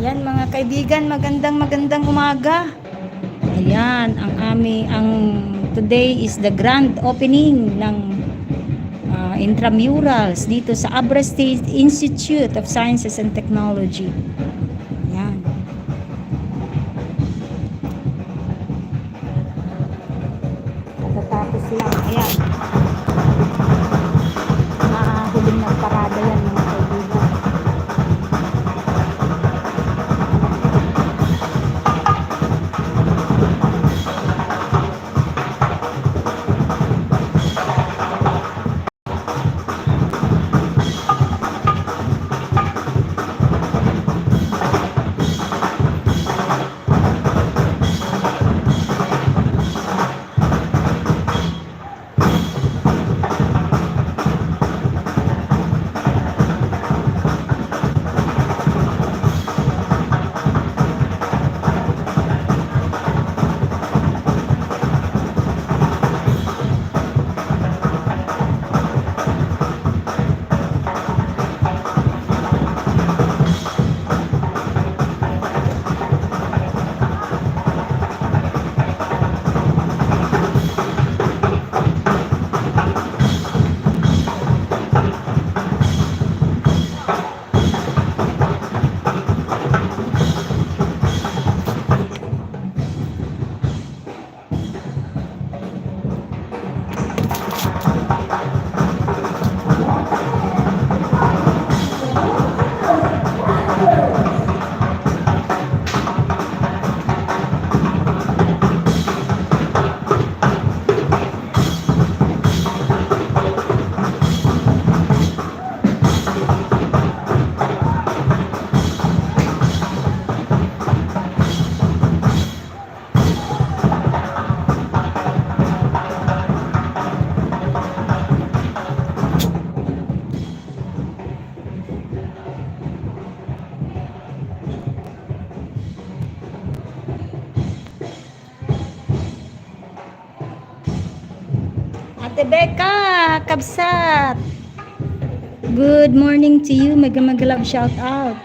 Ayan mga kaibigan, magandang umaga. Ayan, ang today is the grand opening ng intramurals dito sa Abra State Institute of Sciences and Technology. Ayan. Katatapos lang. Ayan. Huling nagparada yan mga kaibigan. Ate Becca, Kabsat. Good morning to you. Mag-love shout out.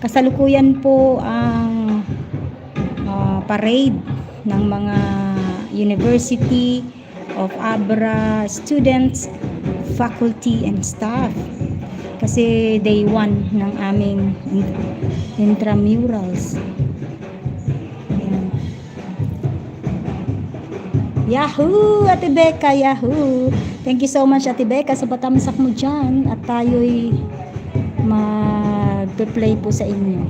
Kasalukuyan po ang parade ng mga University of Abra students, faculty and staff. Kasi day 1 ng aming intramurals. Yahoo! Ate Becca, yahoo! Thank you so much Ate Becca sa patamsak mo dyan at tayo'y mag-play po sa inyo.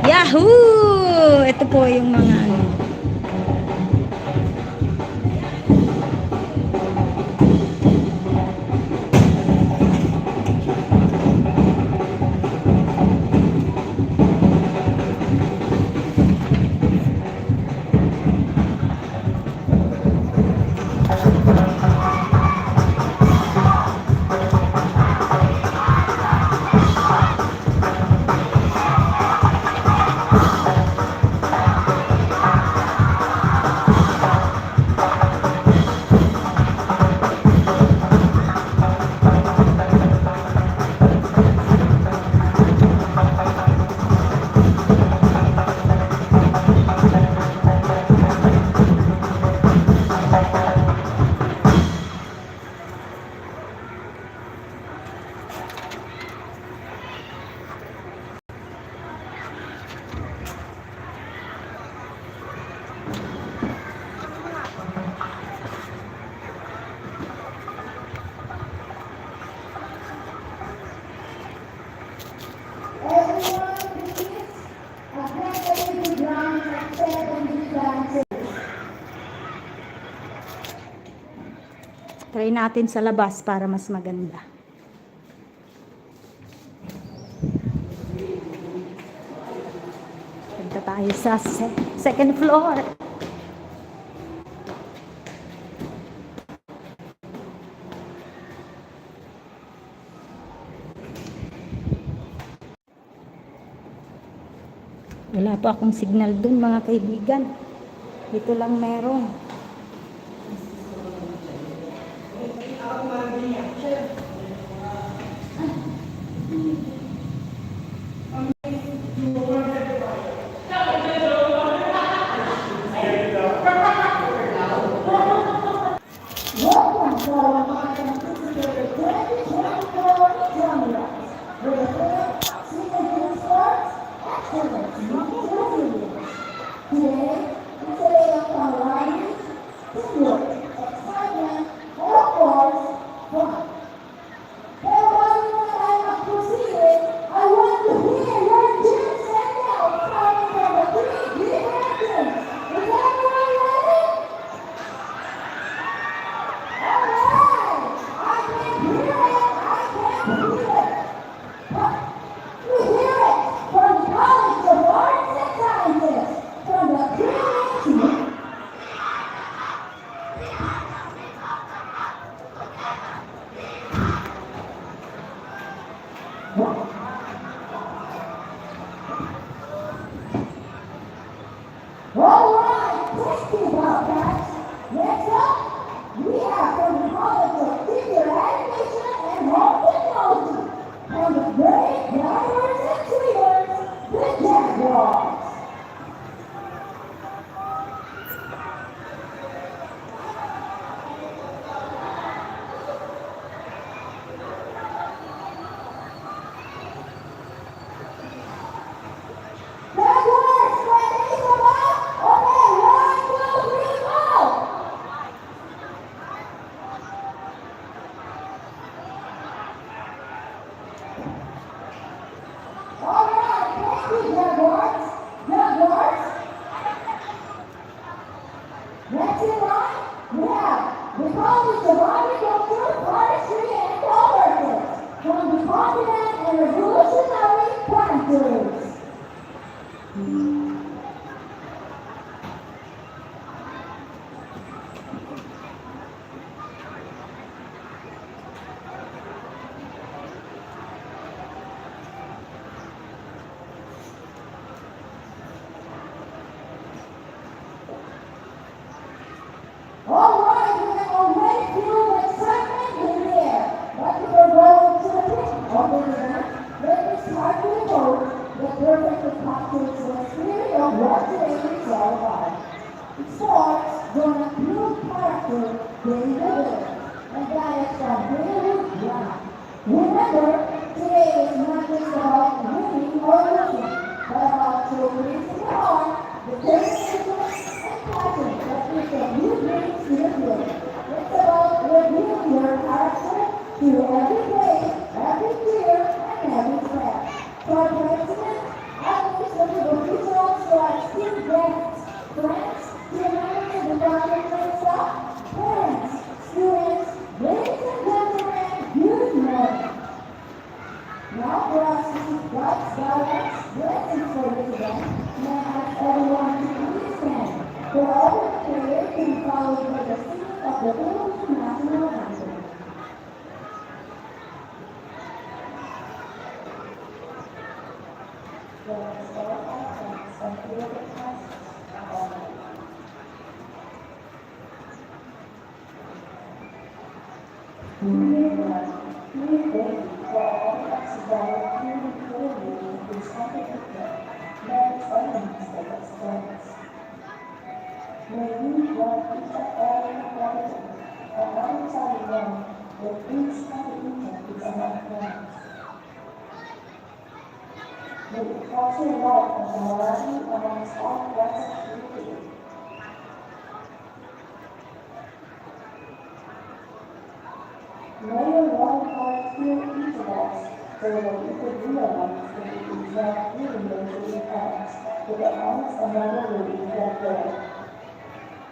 Yahoo! Ito po yung mga Try natin sa labas para mas maganda. Punta tayo sa second floor. Wala pa akong signal dun mga kaibigan. Dito lang meron.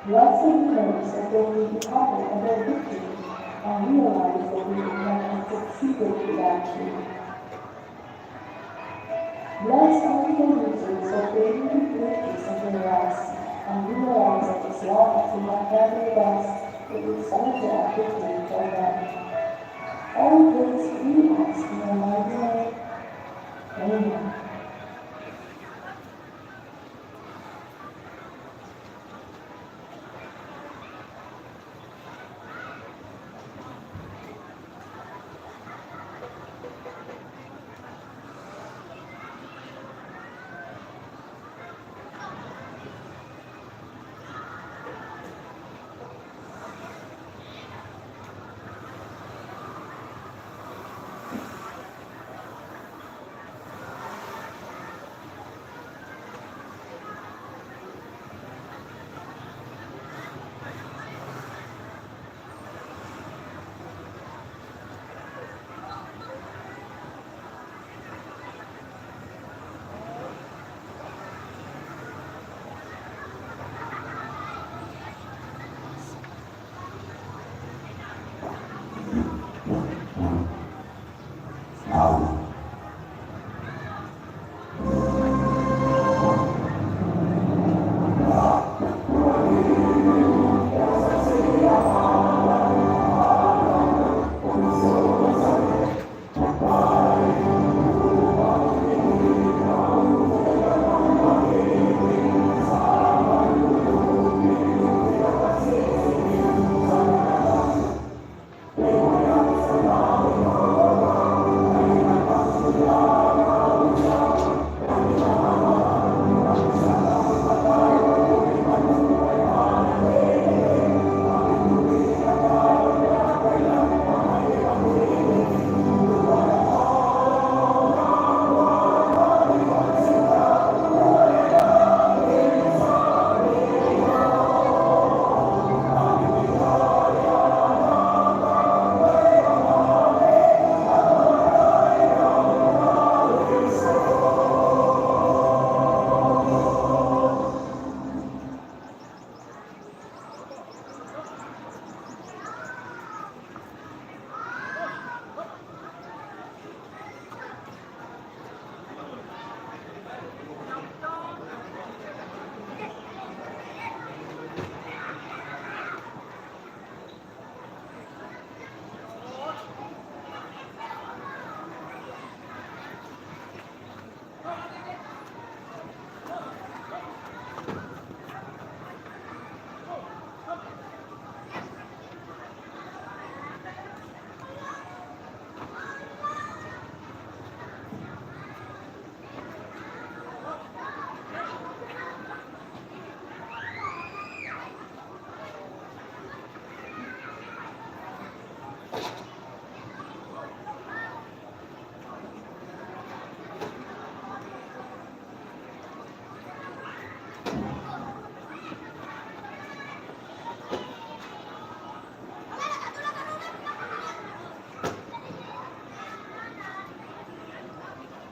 Lots of leaders are going to be covered under victory and realize that we have succeeded without you. Bless all the users of daily riches of the rest, and realize that as long as we have gathered us, it is also a victory for them. All this we ask in your mighty name. Amen.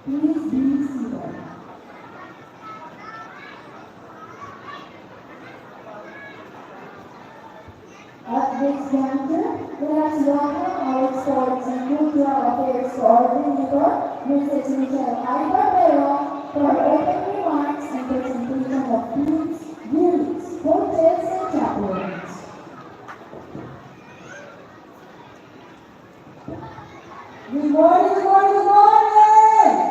Please be seated. At this juncture, let us welcome our Sports and Cultural Affairs Coordinator, Mrs. Michelle I. Barbero, for her opening remarks and presentation of teams, units, coaches, and chaplains. Good morning, good morning, good morning!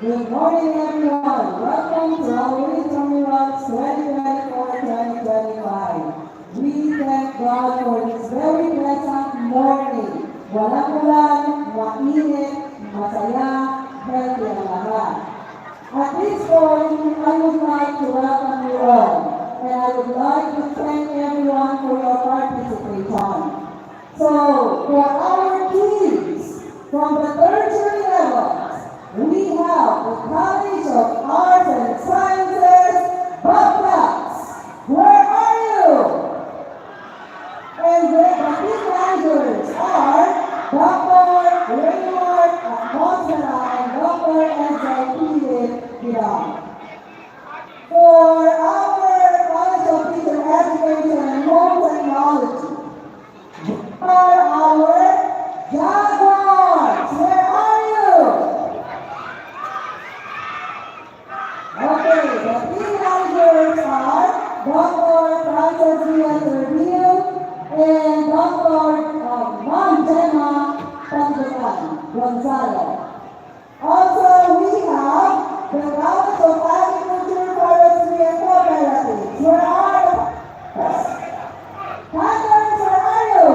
Good morning, everyone. Welcome to our Winter Rocks 2024-2025. We thank God for this very pleasant morning. Walang ulan, mainit, masaya, healthy ang lahat. At this point, I would like to welcome you all, and I would like to thank everyone for your participation. So, for our teams from the tertiary levels, we have the College of Arts and Sciences, Baptist. Where are you? And the team managers are Dr. Raymond Monsera and Dr. Enzo Vidal. For our College of Teacher Education and Homes and Ivan Gonzalo. Also, we have the Office of Agriculture, Forestry, and Cooperatives. Where are Hunters, where are you?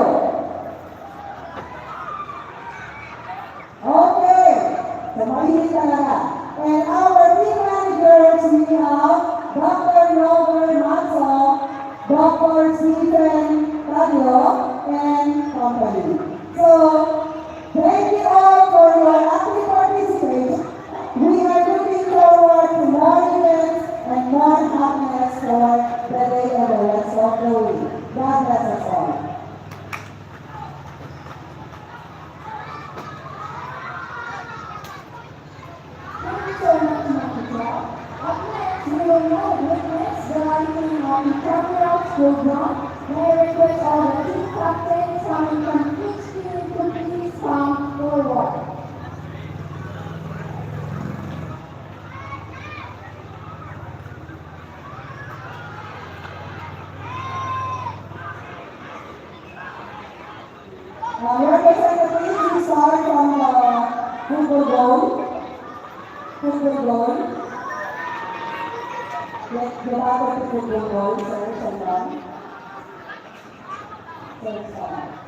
Okay. So, mahilig talaga. And our team managers, we have Dr. Robert Matzo, Dr. Stephen Tadio, and company. So, thank you all for your active participation. We are looking forward to more events and more happiness for the day and the rest of the week. God bless us all. Thank you so much, Monica. Up next, we will now witness the lighting of the Camerals program. May I request all the team captains coming from each team to please come forward. Representatives, we start from the football goal. Football goal. Get out of the football goal, sir, Sandra. Sir, Sandra.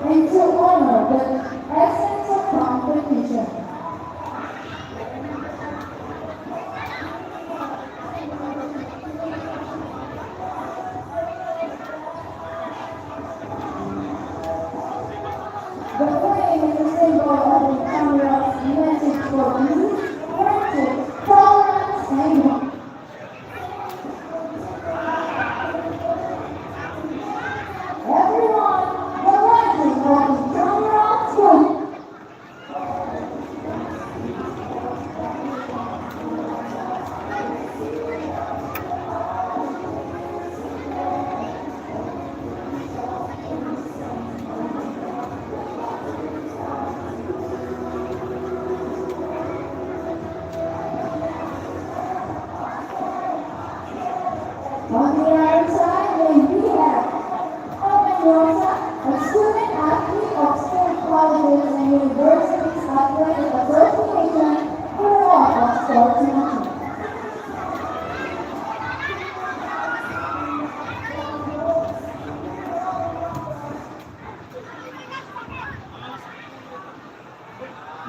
And to honor the essence of competition. The flame is a symbol of the Cameral's message for peace, friendship, tolerance, and hope. Everyone, the legend of the Cameral's group. On the right side, we have Owen Rosa, a student athlete of state colleges and universities athletic association for all of sportsmanship.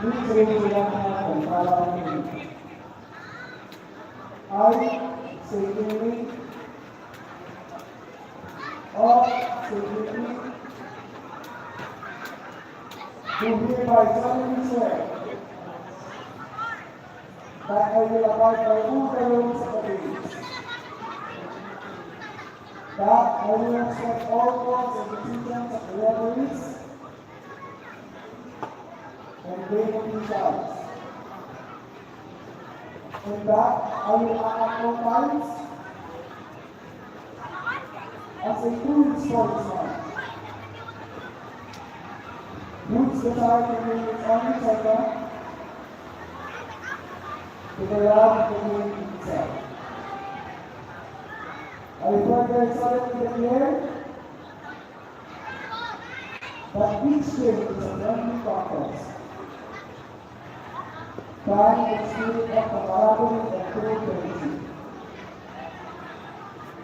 Please raise your left hand and follow me. I, Secretary of Secretary, do hereby solemnly swear that I will abide by all the rules of the game, That I will expect all points of the defense of the referees and game of two sides. In that, I will act all times as a true sportsman. Moves the side to win its only second to the round of the game itself. I further solemnly declare that each game is a friendly contest. Carrying the spirit of camaraderie and true courtesy.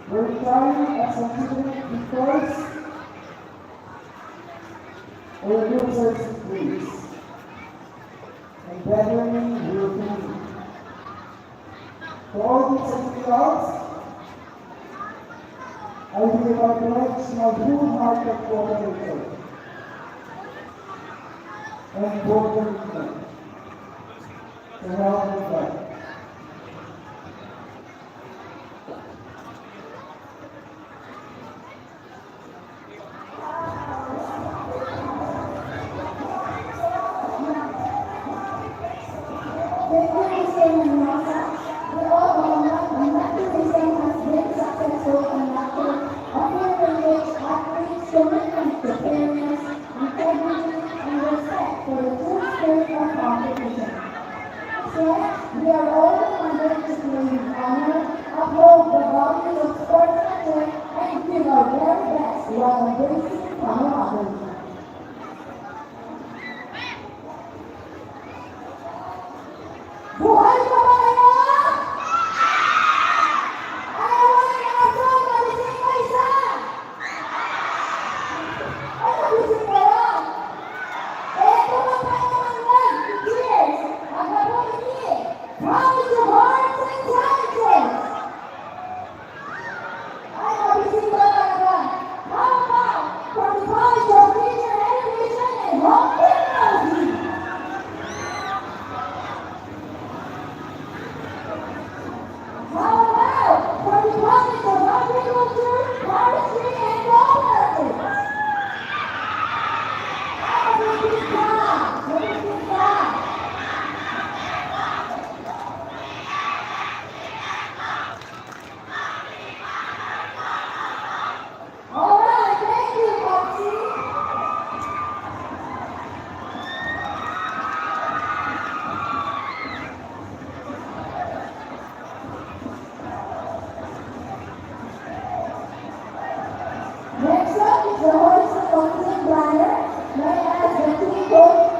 We're retiring as considerate victors or losers in grace. And brethren will be. For all these and results, I hereby pledge my full-hearted cooperation and coordination to help me fight. Commitment to fairness, integrity, and respect for the true spirit of competition. Yet, we are all commanded to claim honor, uphold the values of sportsmanship, and give our very best while embracing camaraderie. Buhay ka ba kayo? Ayaw mo na natin magising ka isa! Ay, magising kayo! Eto na tayo naman lang! Cheers! Ang kapatid! College of Arts and Sciences! Ay, magising ka talaga! How about from the College of Teacher Education and Home Technology? How about from the College of Agriculture, Forestry, and Governance? Magising ka! Magising ka! All right, thank you, Foxy. Next up is the horse and Thompson Bladder. May I ask the team coach?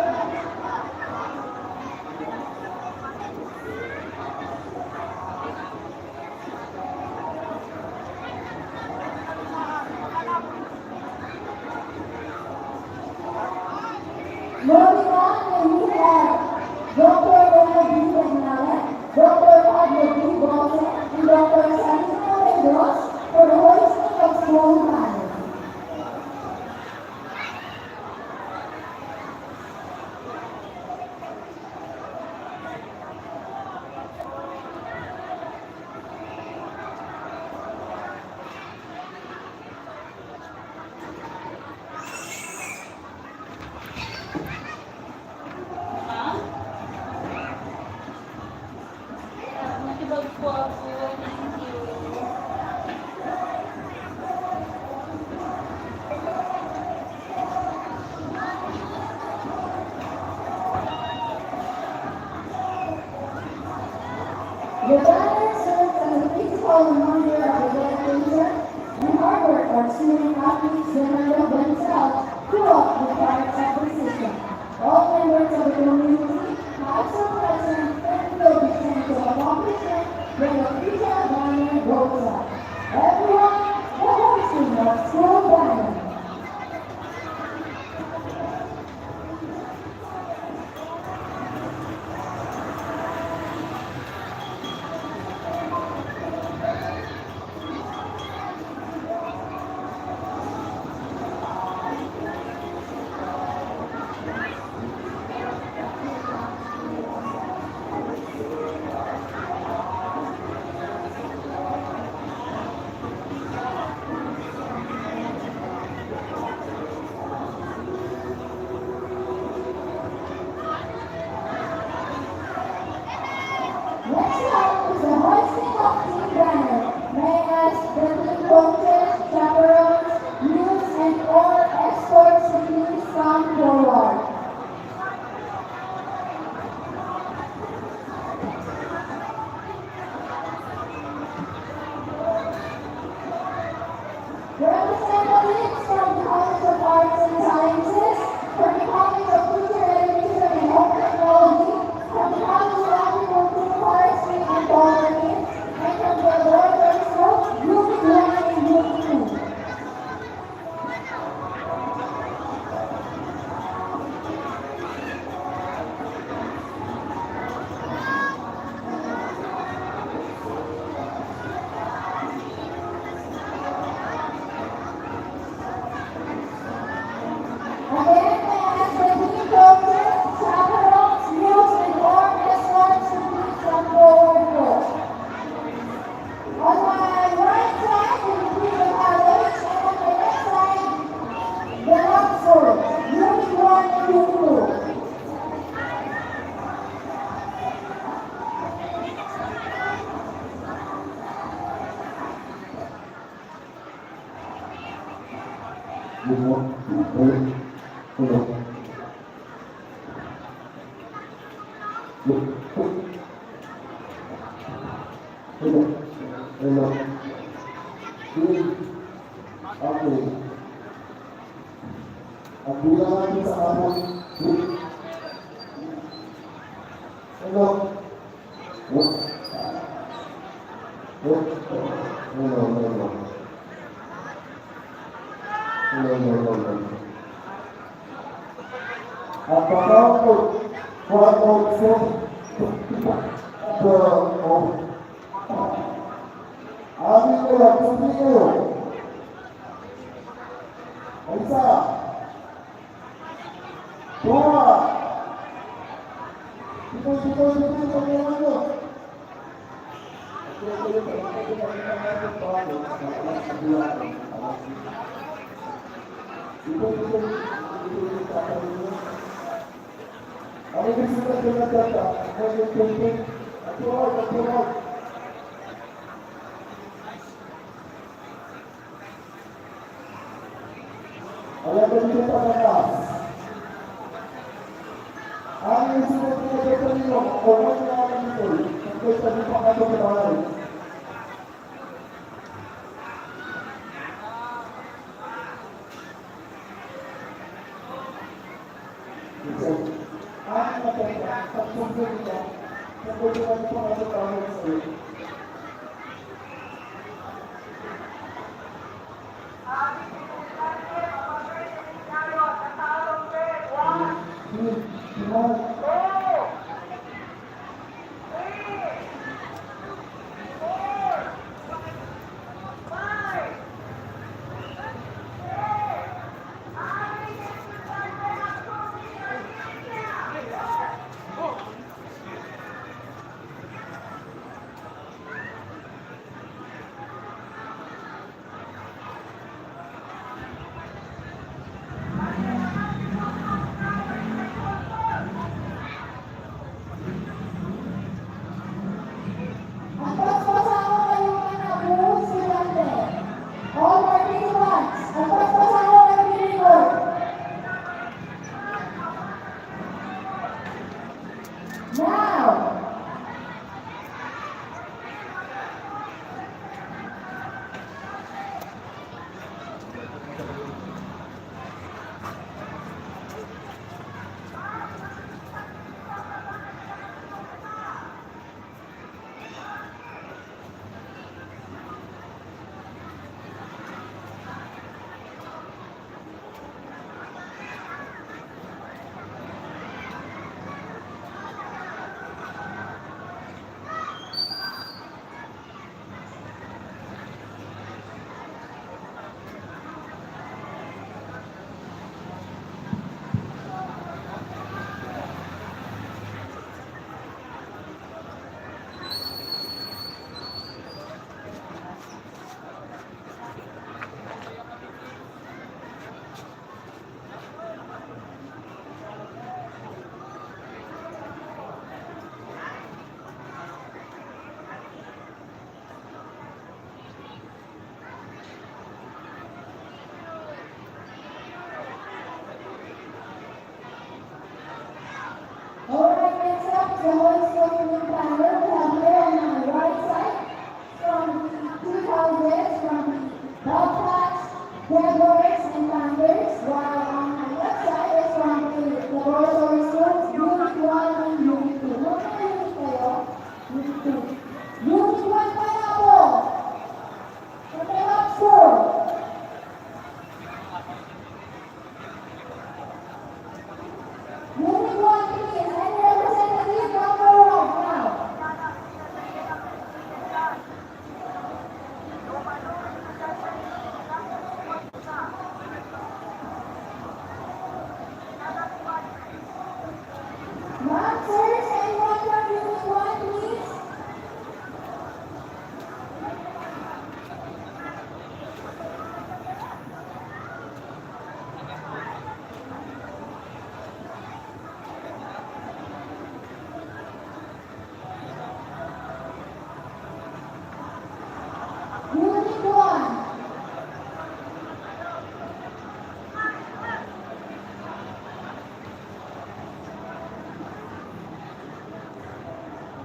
Moving on, we have Dr. Ronald B. Bernales, Dr. Pablo B. Bolton, and Dr. Santiago Pedros for the hoisting of small banners. Nakibag po ako. Thank you. The banner serves as a physical reminder of the dedication and hard work our student athletes develop themselves throughout the parts of the system. All members of the community have some present and will be sent to accomplishment when the official banner goes up. Everyone, the hoisting of school banner. Okay. Ang bilang natin sa kapon. Hello. At pagkakot, pagkakot sa amin ko lang, sabi ko. Isa. Dua. Dito, pagkakot mo. Ayan ba dito sa taas? Ang yung sunod na dito nyo, o wala na naman dito, ang sabi pa ka ito sa bahay. Ang matanda, tatlong ganito, nagugulan pa ka ito bahay sa iyo.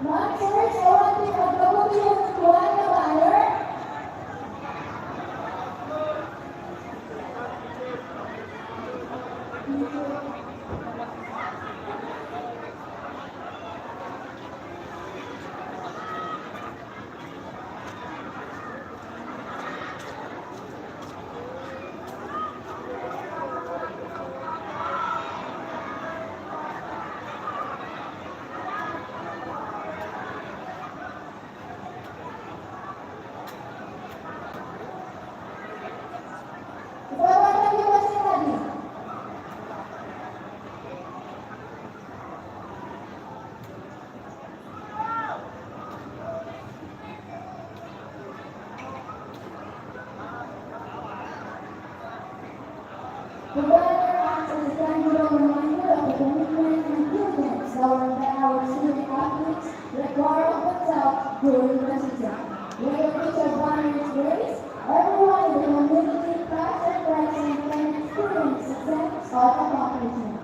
Ma'am, church, I want to pagkawa yung tuwan na banner. Ipawatan niyo ba sila din? The banner acts as a tangible reminder of the commitment and diligence shown by our student athletes required of themselves during the season. Whether featured banners raised, everyone in the community, past and present, can experience a sense of accomplishment.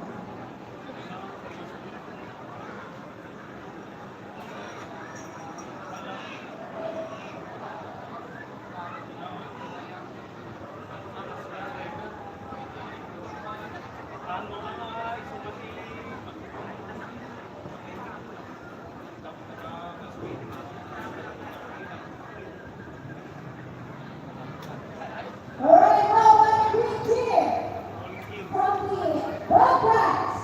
Alright, now one green cheer from the Bobcats.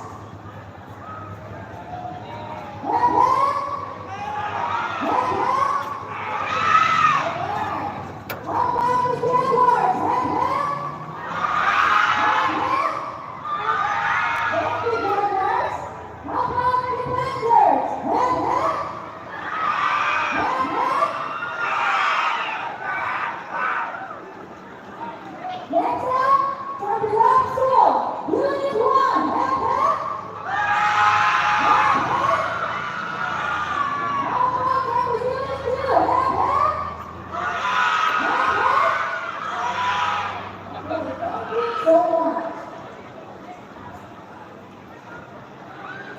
Head, head. Head, head. Alright. How about the Jaguars? Head, head. Head, head. Thank you, Jaguars. How about the Panthers? Head, head. Head, head. Next up, from the left school, Unit 1, head, head. Head, head. How about from the Unit 2, head, head. Head, head. Okay, thank you so much.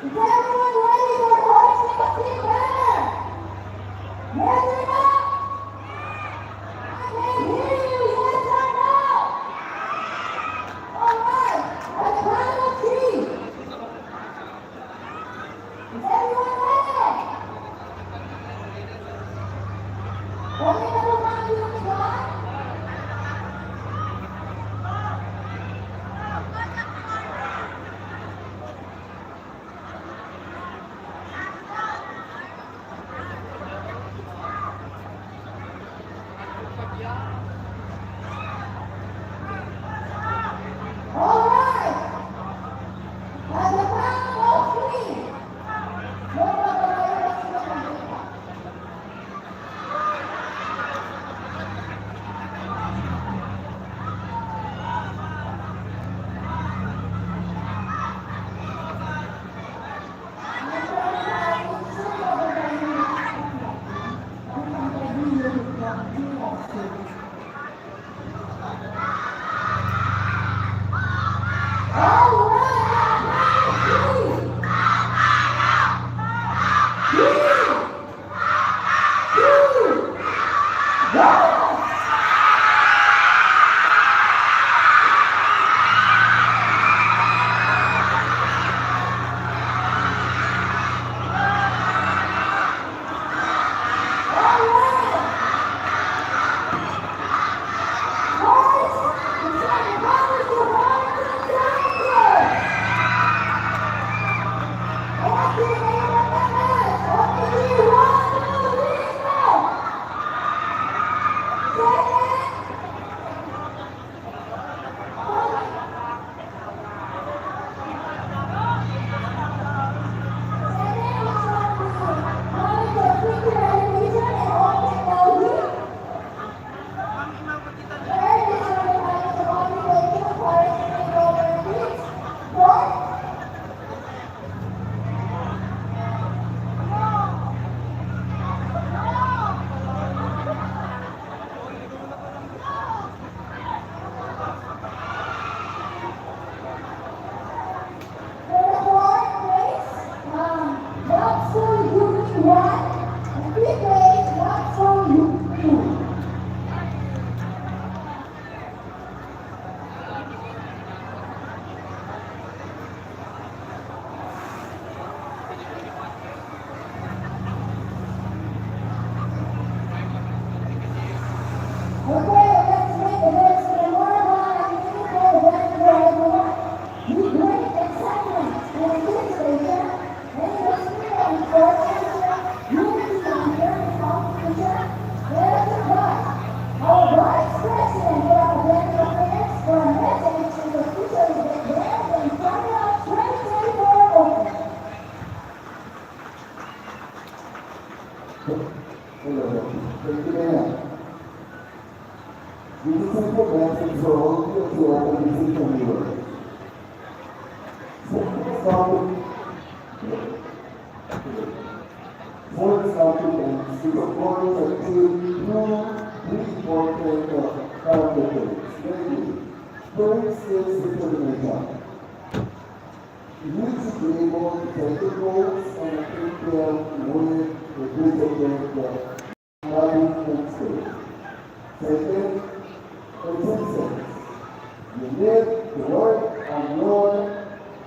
Is everyone ready for the hoisting of the banner? Yes or no? I can't hear you, yes or no? Alright, at the count of 3. Is everyone ready? Okay na po mga Unit 1? Alright! At the count of 3. Magpapalayo na sila ng data. always achieve two important characteristics. Namely, first is determination. You should be able to take the goals and achieve them with the discipline that value and state. Second, persistence. You live to work on your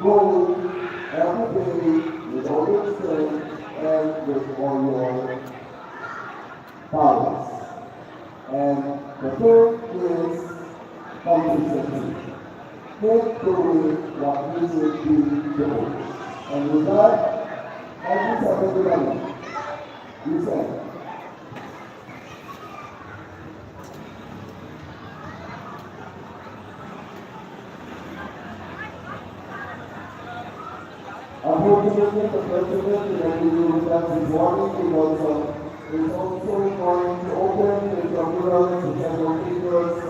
goal every day with all your strength and with all your powers. And the third is consistency. Keep doing what you should be doing. And with that, I just have everybody. You say. Unfortunately, the president that we will have this morning because is also going to open the Tribunal to General Figures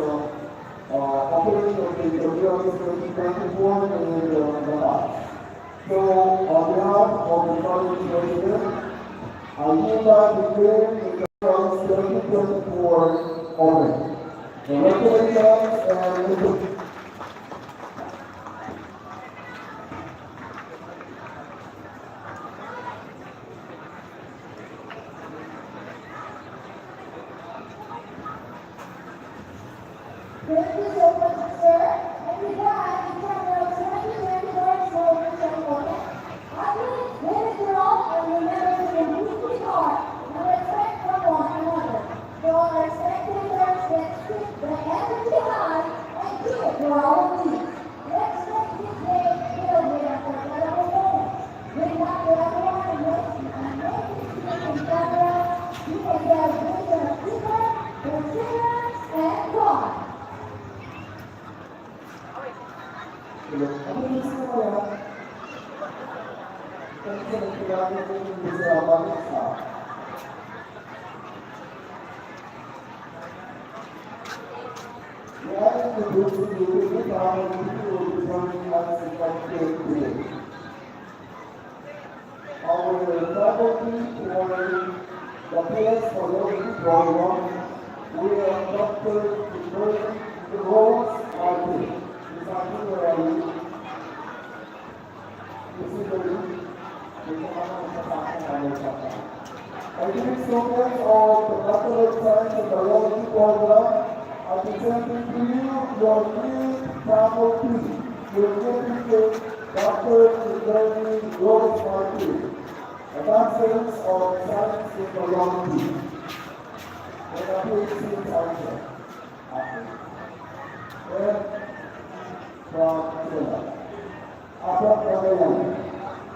opening of the Tribunal 2024 in the past. So, on behalf of the Parliament President, I hereby declare the Tribunal 2024 open. Congratulations and Thank you so much, sir. And with that, the Tribunal 2024 is open. Athletes, women, girls, and remember to completely hard and respect for one another. For all our spectators, let's keep the energy high and cheer for our team. Let's make this day filled with unforgettable moments. Bring back to everyone and make this season camera. You can get a vision of people, perseverance, and God. Ano yung gusto mo yan? Kasi nagkilala ko yung gusto na mag-isa. We are introducing you to the power of people becoming us in complete today. Our faculty for the place for the program, we have Dr. Rose Martin. Particularly, Academic students of the Bachelor of Science in Biology program are presenting to you your new faculty with Dr. Ibrahim Rose Martin, a Bachelor of Science in Biology, and a PhD in Science. From Sila. Abang Kagayan.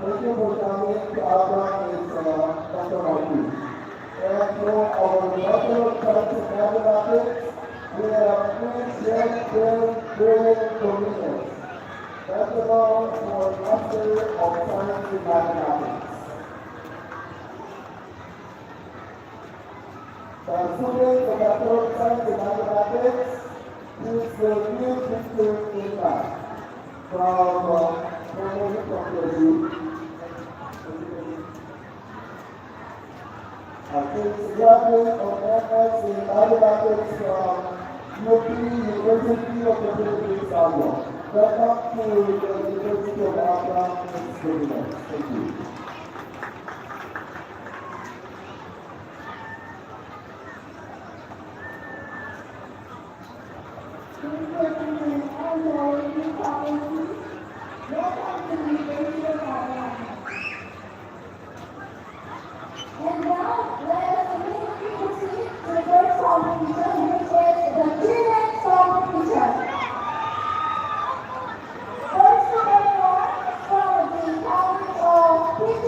Thank you for coming to Abang is Dr. Martin. And for our Bachelor of Science in Mathematics, we have three brilliant commissions. Bachelor for Master of Science in Mathematics. The student of Bachelor of Science in Mathematics is the new picture in class from She's graduate of MS in Mathematics from UP University of the Philippines, Salvo. Welcome to the University of Abraham in Sweden. Thank you. And now, let us immediately proceed to the first competition, which is the children's competition. First to perform is from the College of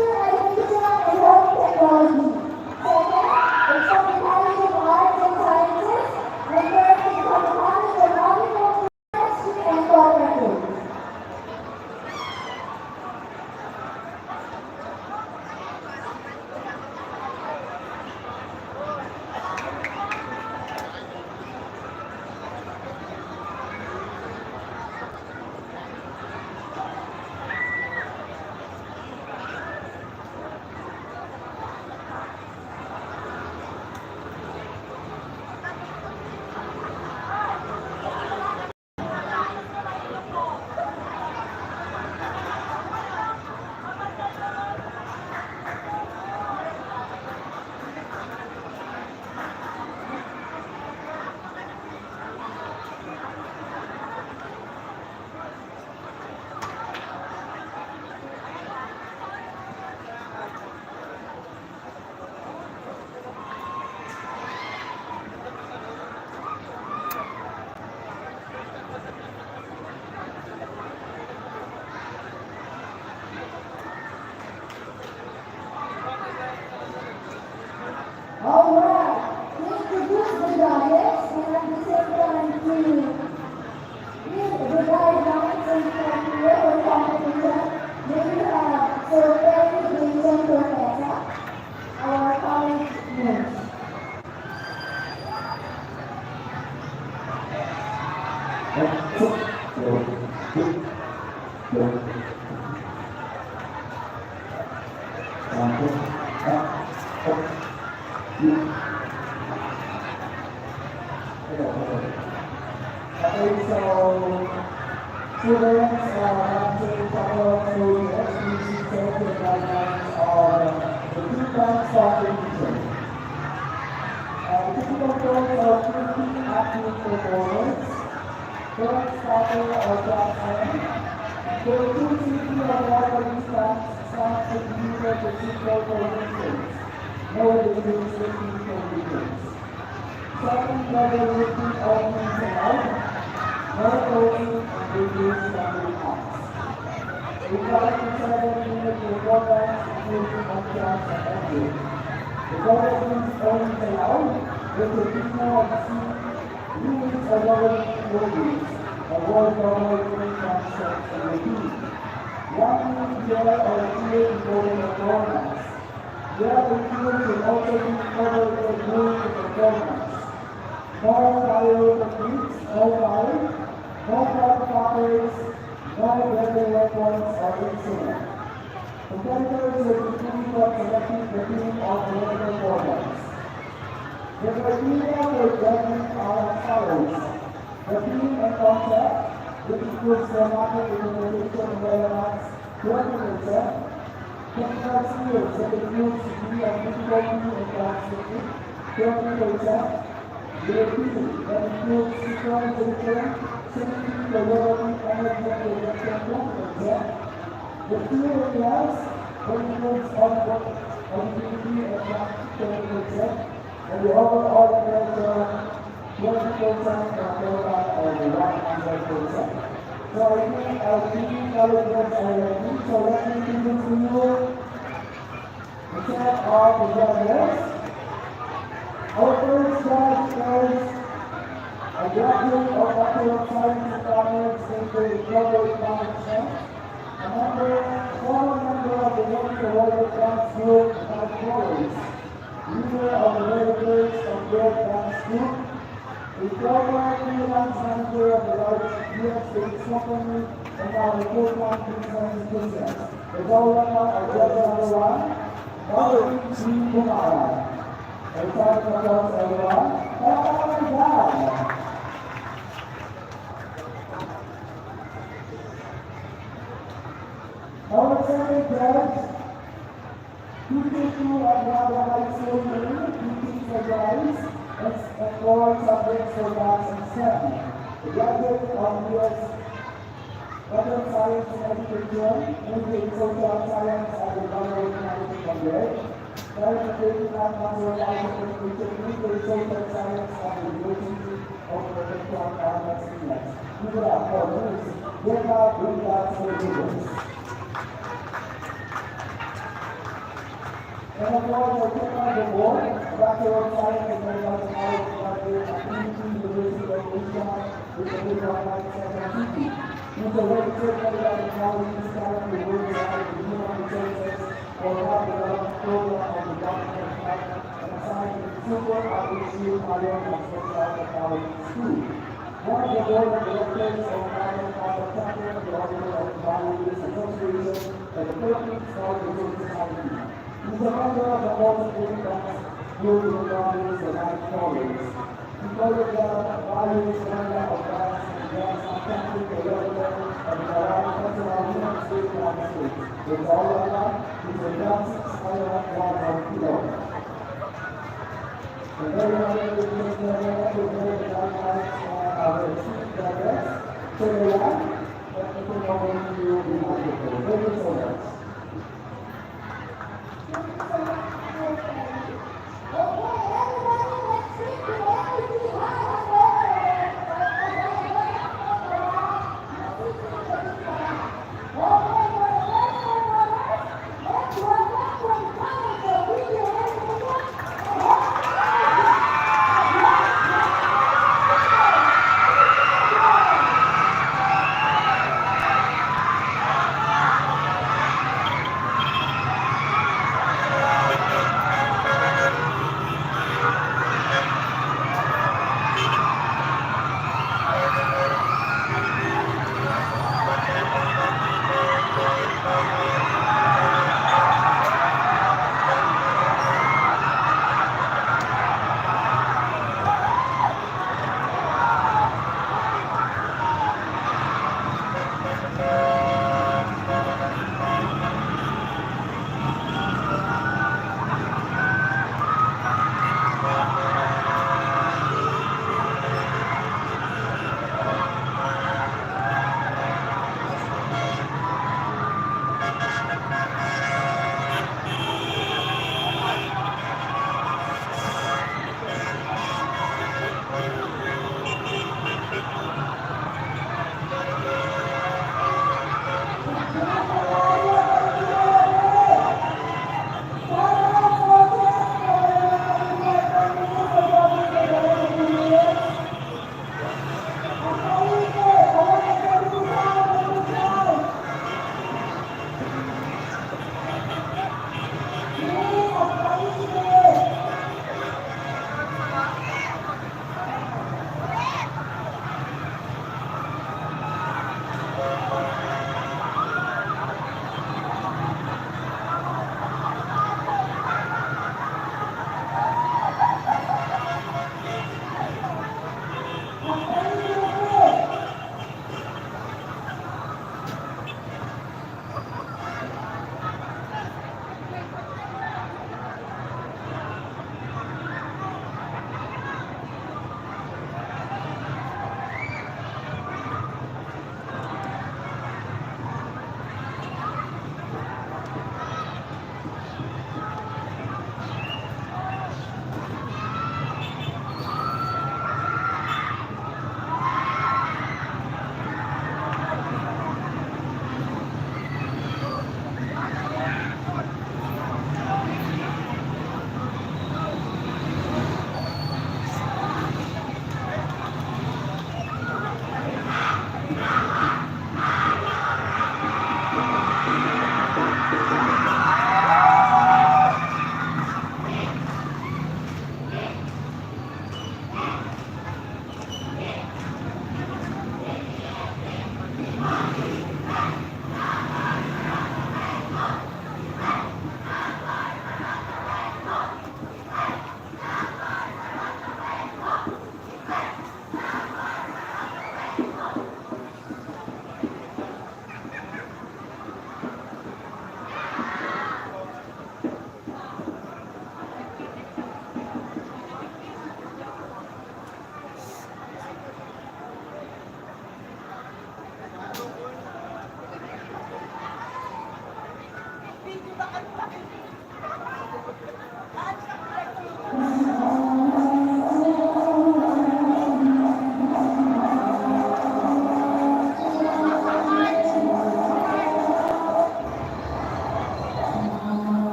Students have to follow through the explicit safety guidelines of the two-time starting teacher. Typical goals are 50 active performance, current starter or classroom, the activity of water stands to be the physical conditions, no reducing safety conditions. Second level lifting openings allowed, no coaching and reduced memory acts. Required to 7-minute performance including on-class and ending. The government's ownings allowed, with the people of units of government movies, avoid government concepts and repeat. 1 minute jail or a year before the performance. Jail appeal should also be covered during the performance. No fire techniques, no fire, no firecrackers, no deadly weapons or incident. Competitors will be free from selecting the team of the performance. The criteria for judging are as follows. The theme and concept, which includes dramatic interpretation and relevance, 20%. Technical skills that includes degree of difficulty and complexity, 20%. The activity that includes synchronization, safety, fidelity, energy, and projection, 20%. The two areas that includes onboard activity and practice, 20%. And the overall measure 20% control over 100%. So I think our team colleges are ready. So let me introduce to you the set of the judges. Our first judge is a graduate of Bachelor of Science in Commerce in the Global Management. Former member of the Young Awarded Dance Group, Mike Flores. Leader of the Editors of World Dance Group, a former freelance manager of the large US-based company, and now a full-time business business. The governor of judge number 1, Bobby G. Kumara. A round of applause, everyone. Oh my God! Our second judge, teaching at Yaba High School, teaching for guys and 4 subjects for maths and STEM. The graduate of U.S. Bachelor of Science in Education, in Social Science at the Government Management College. Clarification and Master of Education in Social Science at the University of Professional Science. Give it up for Ms. Yeva Bringas Rodriguez. And of course, I take on the board, Bachelor of Science in Medical Technology graduate at Trinity University of Asia with a degree of 1970. He's a registered medical technologist currently working at the Human Resources for Drug Development Program of the Department of Health and assigned to Super RHU Ion and Social Technology School. One of the board of directors of Ion Father Chapter, the auditor of the Values Association, and the Philippines Small Business Society. He's a member of the Board of Directors group in values and life colleagues. He further developed values area of dance and dance attempting to develop and provide personal human state practices. With all of that, he's a dancing style one of kilo. The very other is the guidelines and our chief judges. So the one, let me turn over to you the microphone. Thank you so much.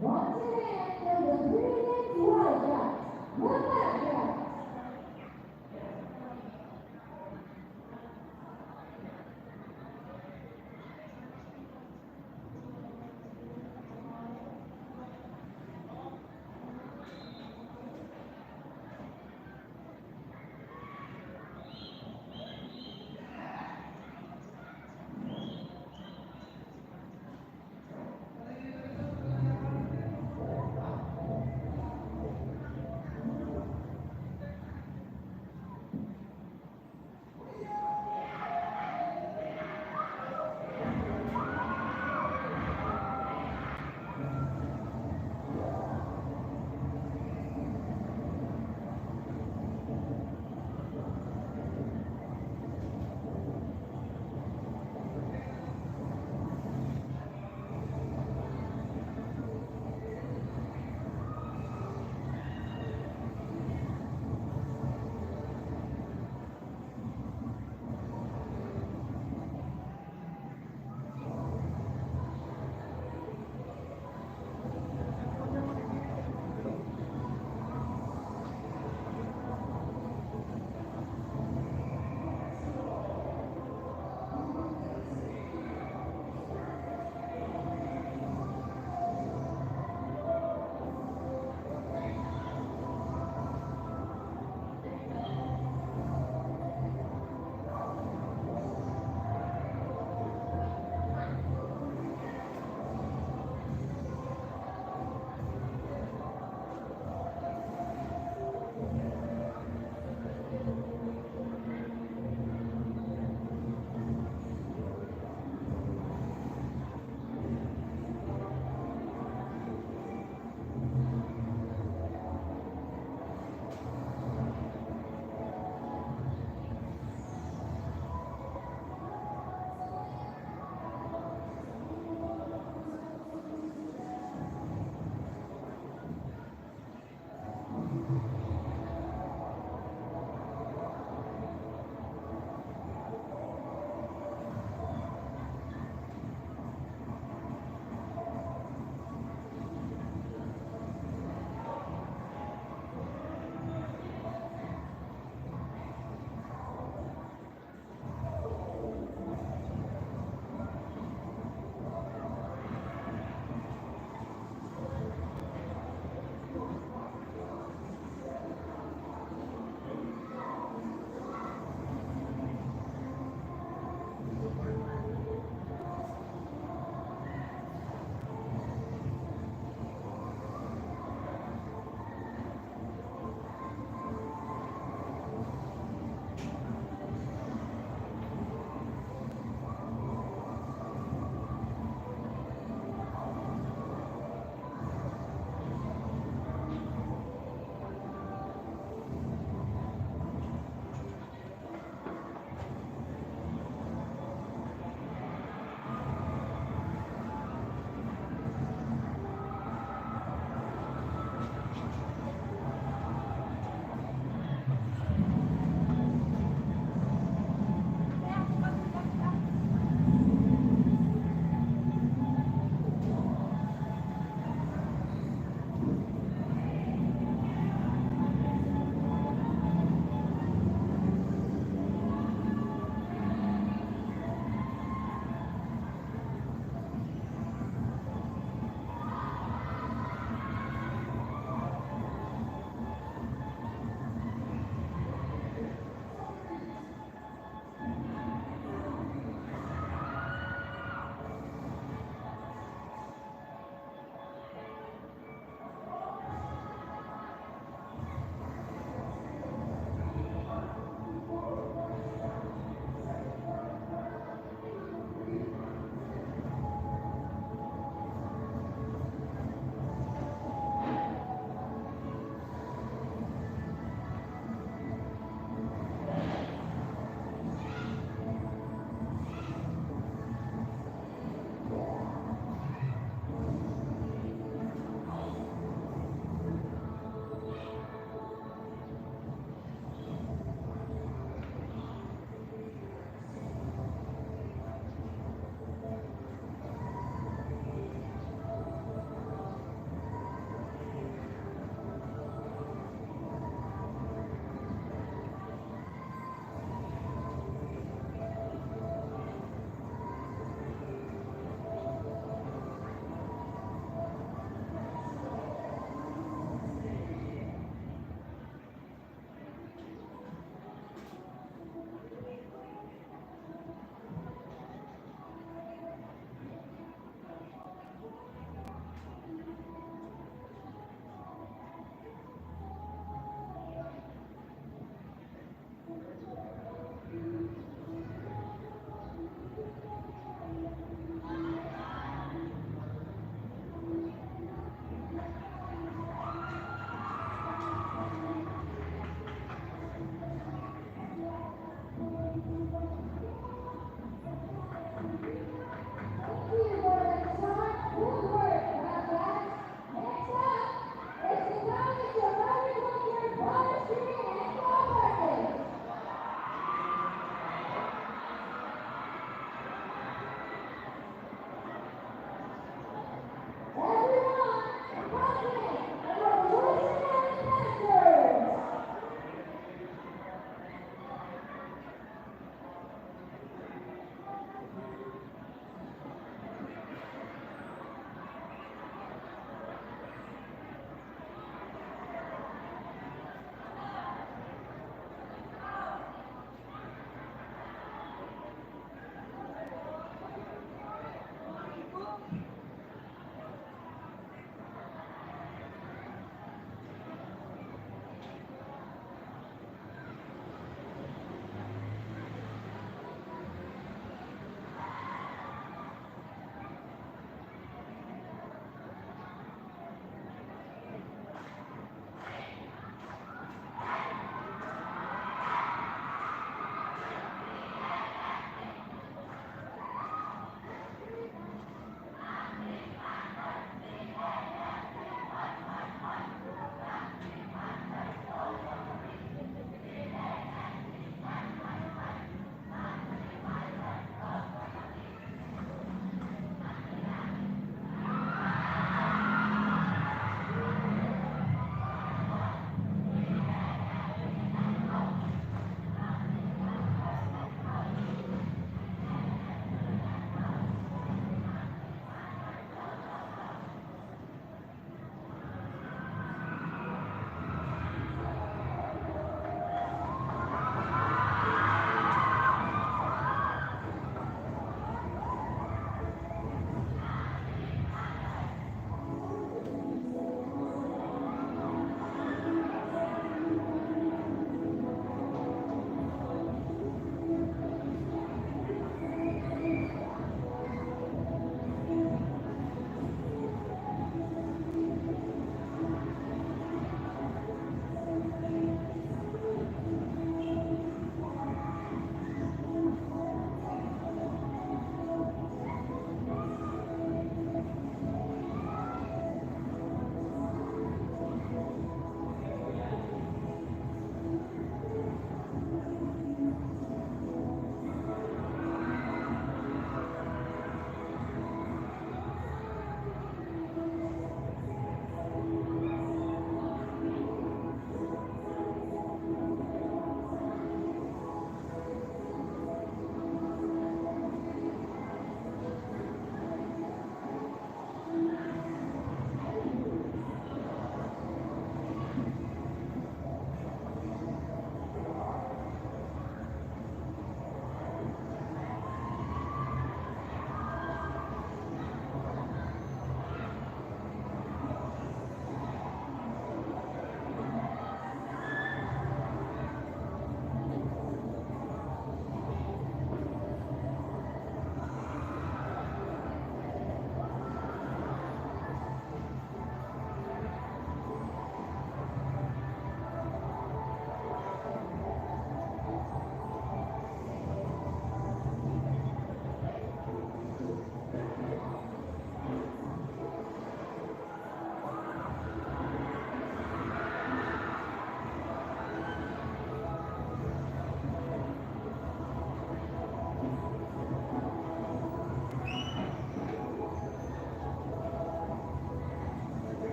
Once again, for the brilliant Wildcat. Wildcat.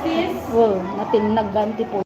Sis? Oh, natin nagganti po.